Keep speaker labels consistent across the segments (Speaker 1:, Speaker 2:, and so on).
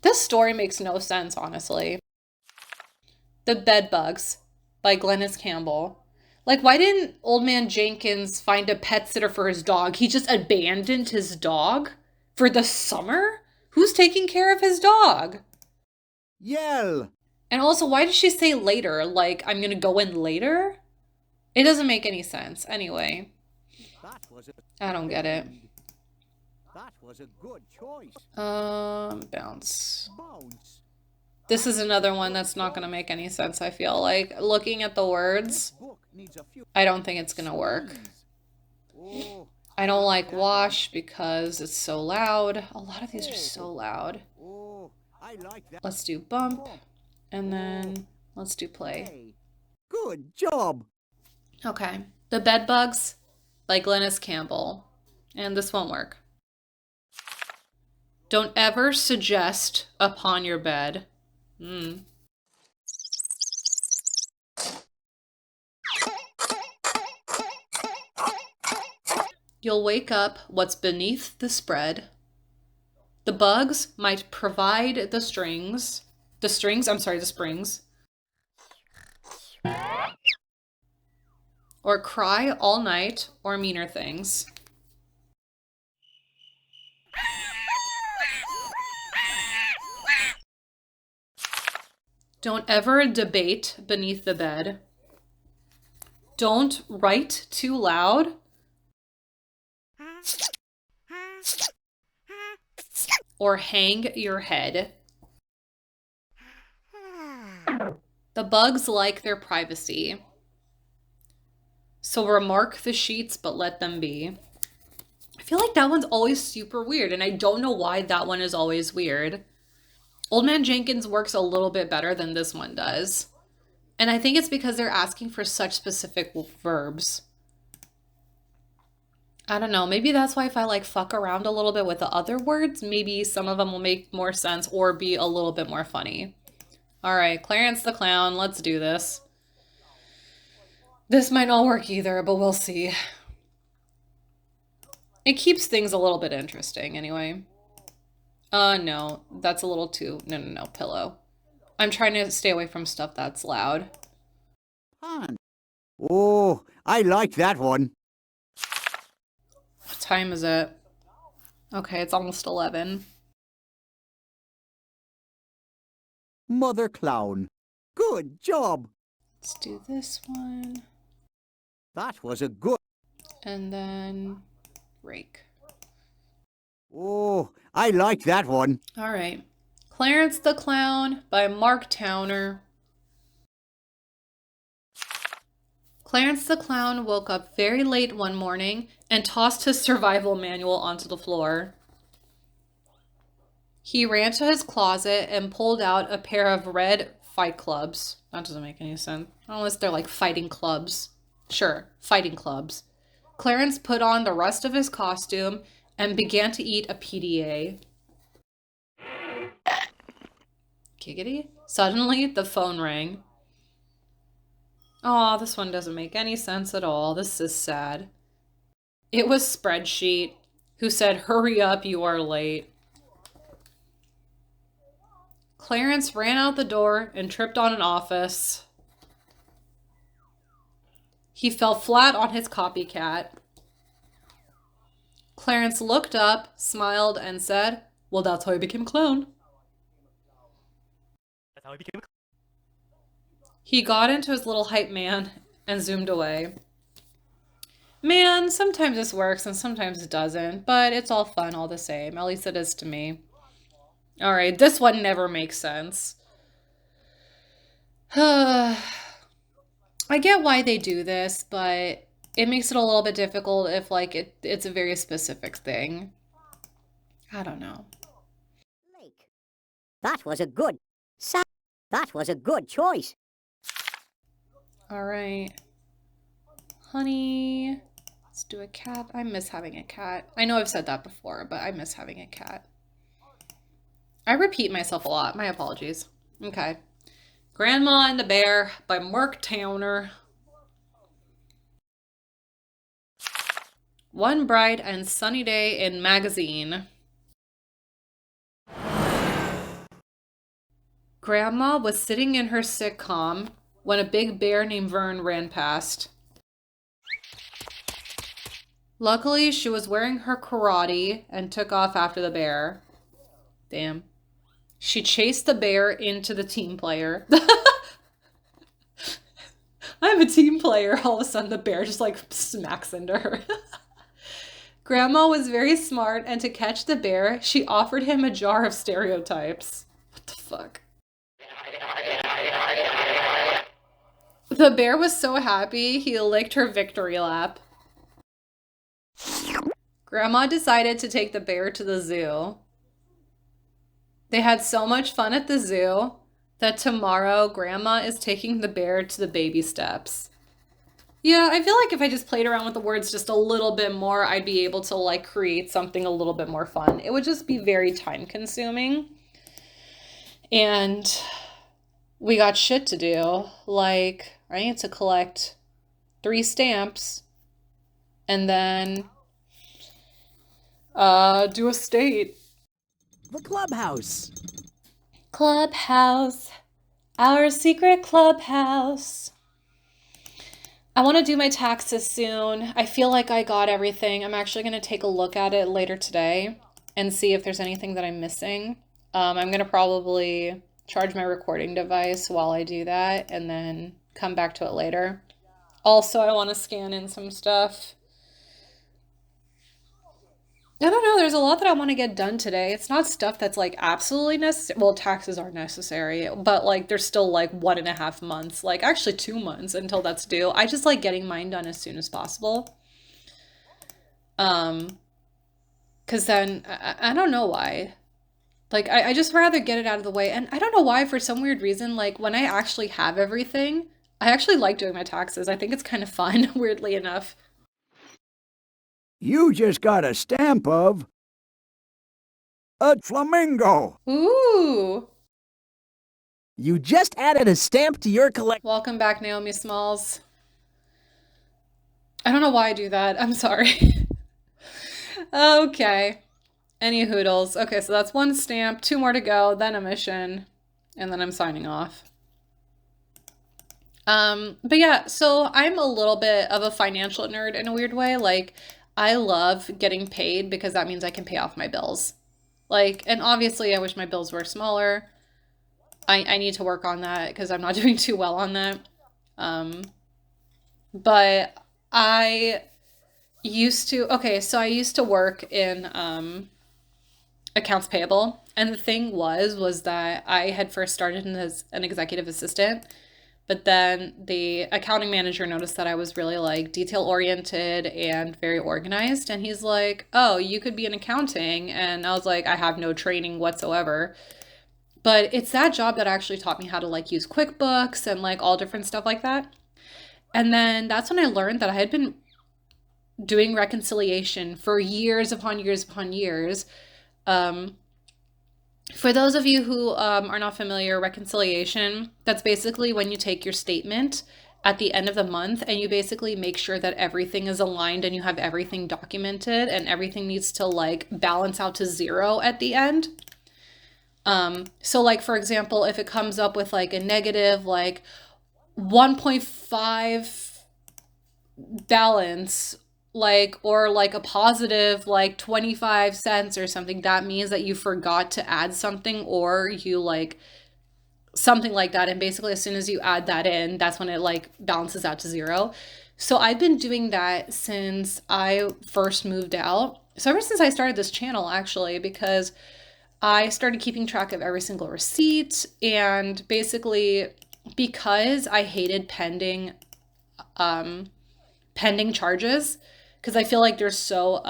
Speaker 1: This story makes no sense, honestly. The Bedbugs by Glennis Campbell. Like, why didn't Old Man Jenkins find a pet sitter for his dog? He just abandoned his dog for the summer? Who's taking care of his dog?
Speaker 2: Yell!
Speaker 1: And also, why did she say later? Like, I'm gonna go in later? It doesn't make any sense. Anyway,
Speaker 2: That was a
Speaker 1: I don't get it.
Speaker 2: that was a good choice.
Speaker 1: Bounce.
Speaker 2: Bounce.
Speaker 1: This is another one that's not gonna make any sense, I feel like. Looking at the words,
Speaker 2: Book needs a few.
Speaker 1: I don't think it's gonna work.
Speaker 2: Oh,
Speaker 1: I don't like wash because it's so loud. A lot of these are so loud.
Speaker 2: oh, I like that.
Speaker 1: Let's do bump, and then let's do play.
Speaker 2: Hey, good job.
Speaker 1: Okay. The Bedbugs by Glennis Campbell. And this won't work. Don't ever suggest upon your bed. You'll wake up what's beneath the spread. The bugs might provide the springs. Or cry all night, or meaner things. Don't ever debate beneath the bed. Don't write too loud. Or hang your head. The bugs like their privacy. So remark the sheets, but let them be. I feel like that one's always super weird, and I don't know why that one is always weird. Old Man Jenkins works a little bit better than this one does. And I think it's because they're asking for such specific verbs. I don't know. Maybe that's why if I like fuck around a little bit with the other words, maybe some of them will make more sense or be a little bit more funny. All right, Clarence the Clown, let's do this. This might not work either, but we'll see. It keeps things a little bit interesting anyway. No, that's a little too, no, pillow. I'm trying to stay away from stuff that's loud.
Speaker 2: Pond. Oh, I like that one.
Speaker 1: What time is it? Okay, it's almost 11.
Speaker 2: Mother Clown. Good job.
Speaker 1: Let's do this one.
Speaker 2: That was a good.
Speaker 1: And then rake.
Speaker 2: Oh, I like that one.
Speaker 1: All right. Clarence the Clown by Mark Towner. Clarence the Clown woke up very late one morning and tossed his survival manual onto the floor. He ran to his closet and pulled out a pair of red fight clubs. That doesn't make any sense. Unless they're like fighting clubs. Sure, fighting clubs. Clarence put on the rest of his costume and began to eat a PDA. Giggity. Suddenly, the phone rang. Aw, this one doesn't make any sense at all. This is sad. It was Spreadsheet, who said, "Hurry up, you are late." Clarence ran out the door and tripped on an office. He fell flat on his copycat. Clarence looked up, smiled, and said, "Well, that's how I became a clown."
Speaker 3: That's how I became a
Speaker 1: He got into his little hype man and zoomed away. Man, sometimes this works and sometimes it doesn't, but it's all fun all the same. At least it is to me. All right, this one never makes sense. I get why they do this, but it makes it a little bit difficult if like it's a very specific thing. I don't know.
Speaker 4: Lake. That was a good. That was a good choice.
Speaker 1: All right. Honey. Let's do a cat. I miss having a cat. I know I've said that before, but I miss having a cat. I repeat myself a lot. My apologies. Okay. Grandma and the Bear by Mark Towner. One bright and sunny day in magazine. Grandma was sitting in her sitcom when a big bear named Vern ran past. Luckily, she was wearing her karate and took off after the bear. Damn. She chased the bear into the team player. I'm a team player. All of a sudden, the bear just like smacks into her. Grandma was very smart, and to catch the bear, she offered him a jar of stereotypes. What the fuck? The bear was so happy, he licked her victory lap. Grandma decided to take the bear to the zoo. They had so much fun at the zoo that tomorrow Grandma is taking the bear to the baby steps. Yeah, I feel like if I just played around with the words just a little bit more, I'd be able to like create something a little bit more fun. It would just be very time consuming. And we got shit to do. Like, I need to collect 3 stamps and then do a state.
Speaker 3: The clubhouse.
Speaker 1: Clubhouse. Our secret clubhouse. I want to do my taxes soon. I feel like I got everything. I'm actually going to take a look at it later today and see if there's anything that I'm missing. I'm going to probably charge my recording device while I do that and then come back to it later. Also, I want to scan in some stuff. I don't know, there's a lot that I want to get done today. It's not stuff that's like absolutely necessary. Well, taxes are necessary, but like there's still like 1.5 months, like actually 2 months until that's due. I just like getting mine done as soon as possible. Because then I don't know why. Like I just rather get it out of the way. And I don't know why, for some weird reason, like when I actually have everything, I actually like doing my taxes. I think it's kind of fun, weirdly enough.
Speaker 2: You just got a stamp of a flamingo.
Speaker 1: Ooh.
Speaker 3: You just added a stamp to your collection.
Speaker 1: Welcome back, Naomi Smalls. I don't know why I do that. I'm sorry. Okay. Any hoodles. Okay, so that's 1 stamp, 2 more to go, then a mission, and then I'm signing off. But yeah, so I'm a little bit of a financial nerd in a weird way. Like, I love getting paid because that means I can pay off my bills. Like, and obviously I wish my bills were smaller. I need to work on that because I'm not doing too well on that. But I used to, okay, so I used to work in accounts payable. And the thing was that I had first started as an executive assistant. But then the accounting manager noticed that I was really like detail oriented and very organized. And he's like, oh, you could be in accounting. And I was like, I have no training whatsoever. But it's that job that actually taught me how to like use QuickBooks and like all different stuff like that. And then that's when I learned that I had been doing reconciliation for years upon years upon years. For those of you who are not familiar, reconciliation, that's basically when you take your statement at the end of the month and you basically make sure that everything is aligned and you have everything documented and everything needs to like balance out to 0 at the end. So like, for example, if it comes up with like a negative, like 1.5 balance, like, or like a positive like 25 cents or something, that means that you forgot to add something or you like something like that. And basically as soon as you add that in, that's when it like balances out to 0. So I've been doing that since I first moved out. So ever since I started this channel, actually, because I started keeping track of every single receipt, and basically because I hated pending charges, because I feel like they're so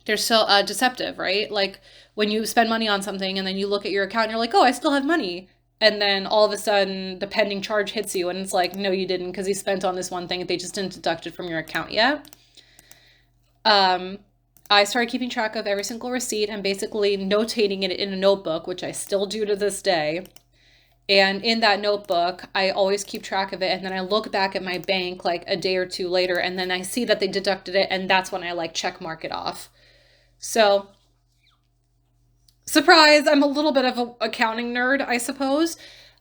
Speaker 1: deceptive, right? Like when you spend money on something and then you look at your account and you're like, oh, I still have money. And then all of a sudden the pending charge hits you and it's like, no, you didn't, because you spent on this one thing. They just didn't deduct it from your account yet. I started keeping track of every single receipt and basically notating it in a notebook, which I still do to this day. And in that notebook, I always keep track of it. And then I look back at my bank like a day or 2 later, and then I see that they deducted it. And that's when I like check mark it off. So Surprise, I'm a little bit of an accounting nerd, I suppose.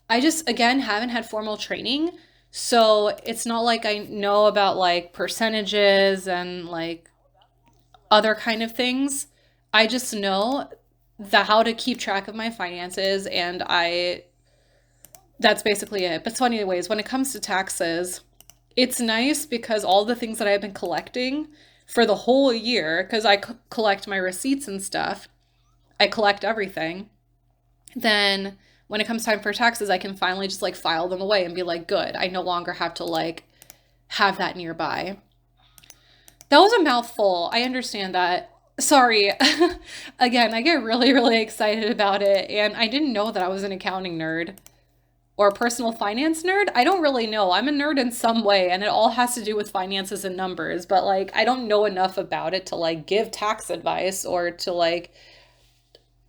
Speaker 1: I just, again, haven't had formal training. So it's not like I know about like percentages and like other kind of things. I just know the how to keep track of my finances, and I that's basically it. But so anyways, when it comes to taxes, it's nice because all the things that I've been collecting for the whole year, because I collect my receipts and stuff, I collect everything. Then when it comes time for taxes, I can finally just like file them away and be like, good, I no longer have to like have that nearby. That was a mouthful. I understand that. Sorry. Again, I get really, really excited about it, and I didn't know that I was an accounting nerd or a personal finance nerd. I don't really know. I'm a nerd in some way, and it all has to do with finances and numbers, but like I don't know enough about it to like give tax advice or to like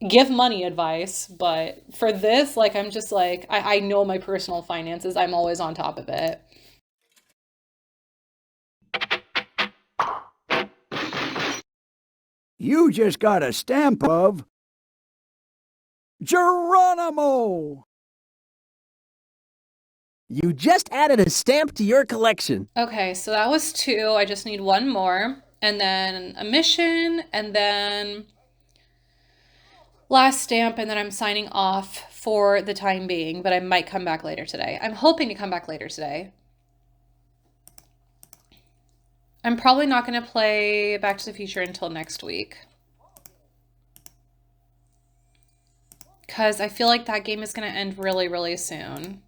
Speaker 1: give money advice. But for this, like I'm just like I know my personal finances. I'm always on top of it.
Speaker 2: You just got a stamp of Geronimo!
Speaker 3: You just added a stamp to your collection.
Speaker 1: Okay, so that was two. I just need one more. And then a mission, and then last stamp, and then I'm signing off for the time being, but I might come back later today. I'm hoping to come back later today. I'm probably not going to play Back to the Future until next week. Because I feel like that game is going to end really, really soon.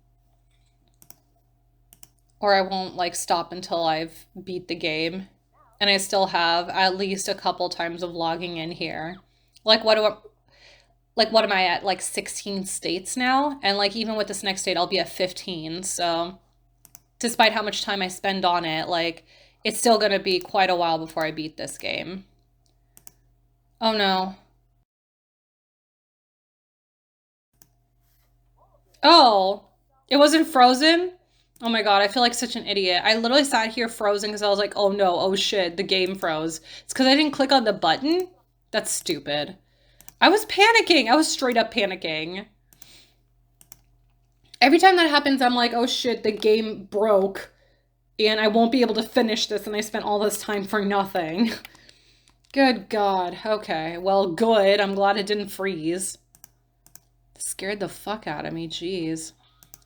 Speaker 1: Or I won't like stop until I've beat the game. And I still have at least a couple times of logging in here. Like what am I at? Like 16 states now? And like even with this next state, I'll be at 15. So despite how much time I spend on it, like it's still gonna be quite a while before I beat this game. Oh no. Oh, it wasn't frozen? Oh my God, I feel like such an idiot. I literally sat here frozen because I was like, oh no, oh shit, the game froze. It's because I didn't click on the button? That's stupid. I was panicking. I was straight up panicking. Every time that happens, I'm like, oh shit, the game broke and I won't be able to finish this, and I spent all this time for nothing. Good God. Okay, well, good. I'm glad it didn't freeze. Scared the fuck out of me, jeez.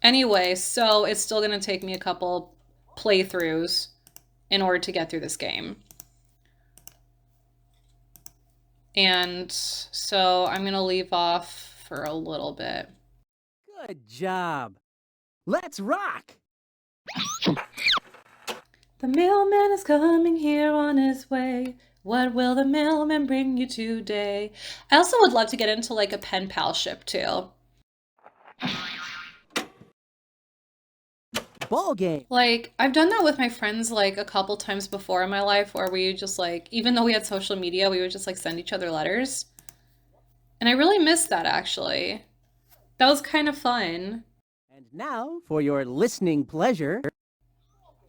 Speaker 1: Anyway, so it's still gonna take me a couple playthroughs in order to get through this game. And so I'm gonna leave off for a little bit.
Speaker 3: Good job. Let's rock!
Speaker 1: The mailman is coming here on his way. What will the mailman bring you today? I also would love to get into like a pen pal ship too.
Speaker 3: Ball game.
Speaker 1: Like, I've done that with my friends like a couple times before in my life where we just like, even though we had social media, we would just like send each other letters. And I really miss that actually. That was kind of fun.
Speaker 3: And now, for your listening pleasure.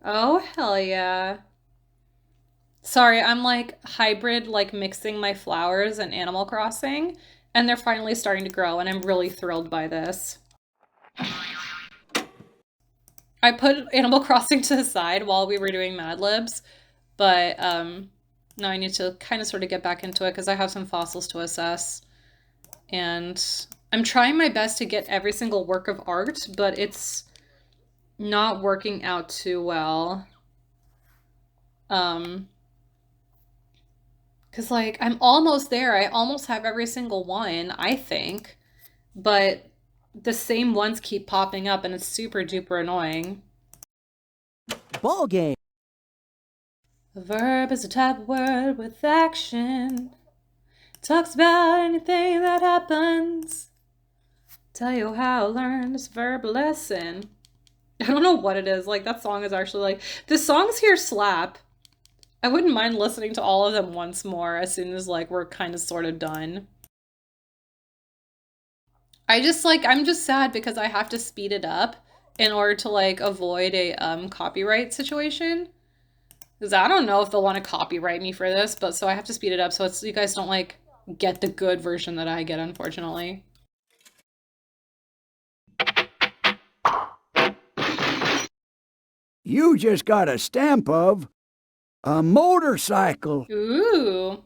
Speaker 1: Oh, hell yeah. Sorry, I'm like hybrid, like mixing my flowers and Animal Crossing, and they're finally starting to grow, and I'm really thrilled by this. I put Animal Crossing to the side while we were doing Mad Libs, but now I need to kind of sort of get back into it because I have some fossils to assess. And I'm trying my best to get every single work of art, but it's not working out too well. Because, like, I'm almost there. I almost have every single one, I think. But the same ones keep popping up, and it's super duper annoying.
Speaker 3: Ball game.
Speaker 1: A verb is a type of word with action. Talks about anything that happens. Tell you how I learned this verb lesson. I don't know what it is. Like, that song is actually like... The songs here slap. I wouldn't mind listening to all of them once more as soon as, like, we're kind of sort of done. I'm just sad because I have to speed it up in order to, like, avoid a copyright situation. Because I don't know if they'll want to copyright me for this, but so I have to speed it up so it's, you guys don't, like, get the good version that I get, unfortunately.
Speaker 2: You just got a stamp of a motorcycle.
Speaker 1: Ooh.